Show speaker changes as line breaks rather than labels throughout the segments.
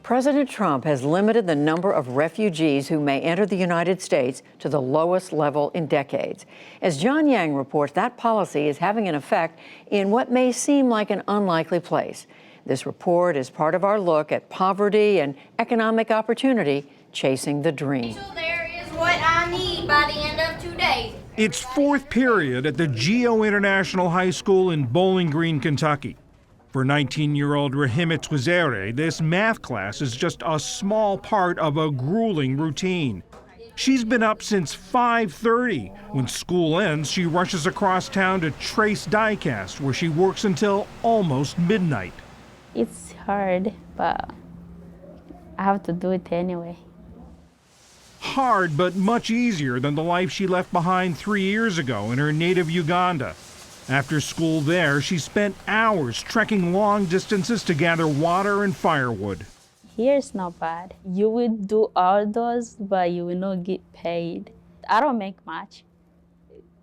President Trump has limited the number of refugees who may enter the United States to the lowest level in decades. As John Yang reports, that policy is having an effect in what may seem like an unlikely place. This report is part of our look at poverty and economic opportunity chasing the dream.
So there is what I need by the end of 2 days.
It's fourth period at the Geo International High School in Bowling Green, Kentucky. For 19-year-old Rahima Twizere, this math class is just a small part of a grueling routine. She's been up since 5:30. When school ends, she rushes across town to Trace Diecast, where she works until almost midnight.
It's hard, but I have to do it anyway.
Hard, but much easier than the life she left behind 3 years ago in her native Uganda. After school there, she spent hours trekking long distances to gather water and firewood.
Here it's not bad. You will do all those, but you will not get paid. I don't make much.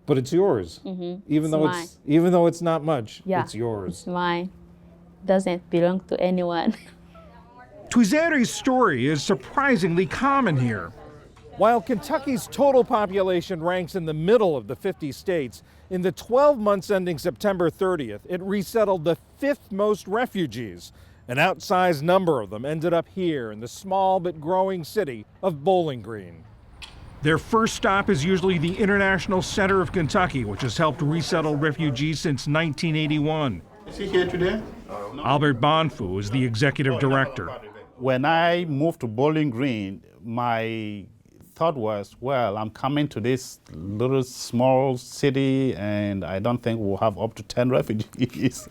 But it's yours. Even though it's not much,
Yeah,
it's yours.
It's mine. Doesn't belong to anyone.
Twizere's story is surprisingly common here.
While Kentucky's total population ranks in the middle of the 50 states, in the 12 months ending September 30th, it resettled the fifth most refugees. An outsized number of them ended up here in the small but growing city of Bowling Green.
Their first stop is usually the International Center of Kentucky, which has helped resettle refugees since 1981.
Is he here today?
Albert Bonfu is the executive director.
When I moved to Bowling Green, my thought was, well, I'm coming to this little small city and I don't think we'll have up to 10 refugees.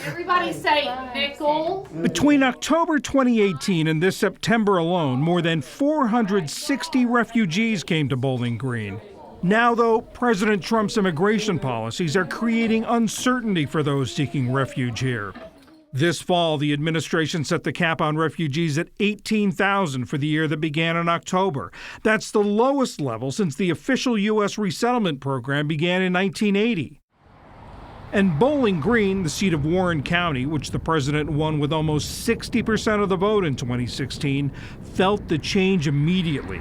Everybody say nickel.
Between October 2018 and this September alone, more than 460 refugees came to Bowling Green. Now, though, President Trump's immigration policies are creating uncertainty for those seeking refuge here. This fall, the administration set the cap on refugees at 18,000 for the year that began in October. That's the lowest level since the official U.S. resettlement program began in 1980. And Bowling Green, the seat of Warren County, which the president won with almost 60% of the vote in 2016, felt the change immediately.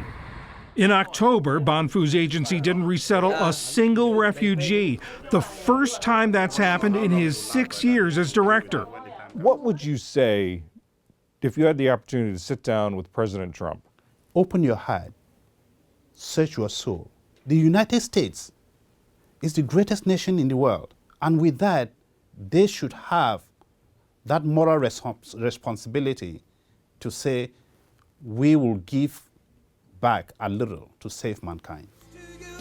In October, Bonfu's agency didn't resettle a single refugee, the first time that's happened in his 6 years as director.
What would you say if you had the opportunity to sit down with President Trump?
Open your heart, search your soul. The United States is the greatest nation in the world. And with that, they should have that moral responsibility to say, we will give back a little to save mankind.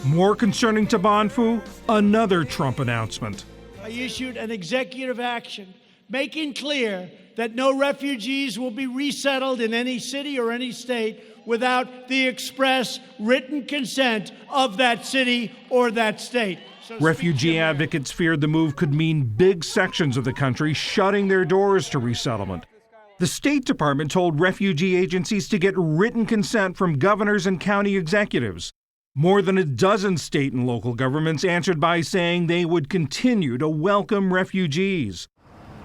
More concerning to Bonfu, another Trump announcement.
I issued an executive action making clear that no refugees will be resettled in any city or any state without the express written consent of that city or that state.
Refugee advocates feared the move could mean big sections of the country shutting their doors to resettlement. The State Department told refugee agencies to get written consent from governors and county executives. More than a dozen state and local governments answered by saying they would continue to welcome refugees.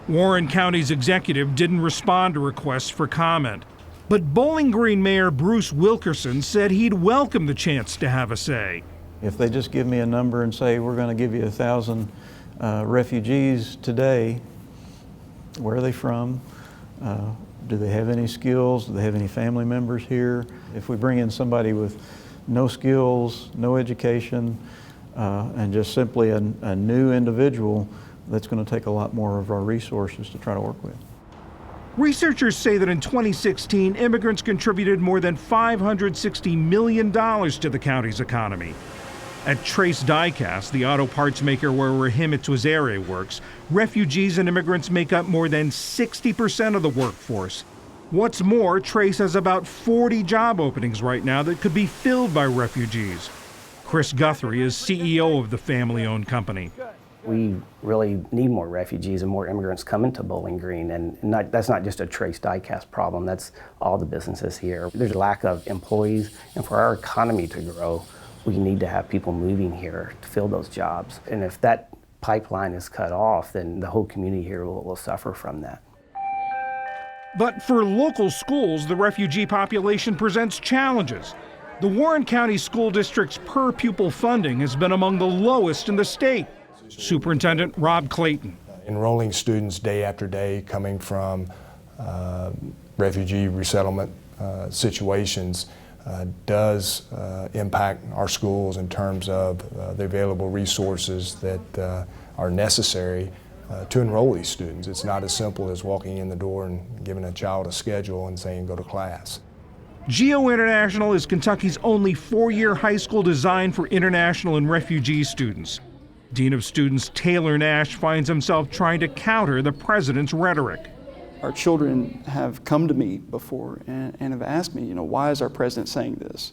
Warren County's executive didn't respond to requests for comment. But Bowling Green Mayor Bruce Wilkerson said he'd welcome the chance to have a say.
If they just give me a number and say, we're going to give you 1,000 refugees today, where are they from? Do they have any skills? Do they have any family members here? If we bring in somebody with no skills, no education, and just simply a new individual, that's going to take a lot more of our resources to try to work with.
Researchers say that in 2016, immigrants contributed more than $560 million to the county's economy. At Trace Diecast, the auto parts maker where Rahima Twizere works, refugees and immigrants make up more than 60% of the workforce. What's more, Trace has about 40 job openings right now that could be filled by refugees. Chris Guthrie is CEO of the family-owned company.
We really need more refugees and more immigrants coming to Bowling Green, and that's not just a Trace Diecast problem, that's all the businesses here. There's a lack of employees, and for our economy to grow, we need to have people moving here to fill those jobs. And if that pipeline is cut off, then the whole community here will suffer from that.
But for local schools, the refugee population presents challenges. The Warren County School District's per pupil funding has been among the lowest in the state. Superintendent Rob Clayton.
Enrolling students day after day coming from refugee resettlement situations does impact our schools in terms of the available resources that are necessary to enroll these students. It's not as simple as walking in the door and giving a child a schedule and saying go to class.
GEO International is Kentucky's only four-year high school designed for international and refugee students. Dean of Students Taylor Nash finds himself trying to counter the president's rhetoric.
Our children have come to me before and have asked me, why is our president saying this?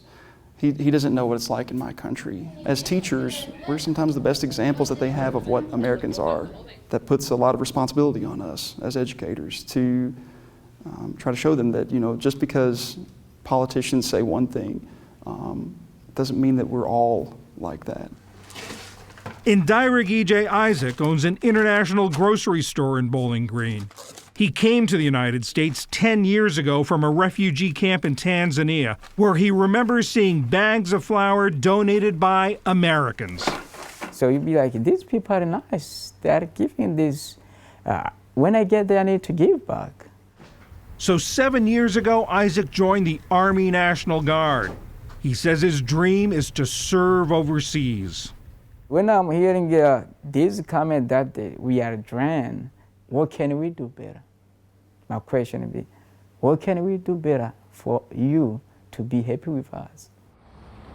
He doesn't know what it's like in my country. As teachers, we're sometimes the best examples that they have of what Americans are. That puts a lot of responsibility on us as educators to try to show them that, just because politicians say one thing, doesn't mean that we're all like that.
Indirek E.J. Isaac owns an international grocery store in Bowling Green. He came to the United States 10 years ago from a refugee camp in Tanzania, where he remembers seeing bags of flour donated by Americans.
So you'd be like, these people are nice. They're giving this. When I get there, I need to give back.
So 7 years ago, Isaac joined the Army National Guard. He says his dream is to serve overseas.
When I'm hearing this comment that we are drained, what can we do better? My question would be, what can we do better for you to be happy with us?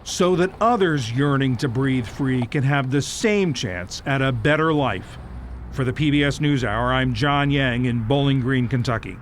So that others yearning to breathe free can have the same chance at a better life. For the PBS NewsHour, I'm John Yang in Bowling Green, Kentucky.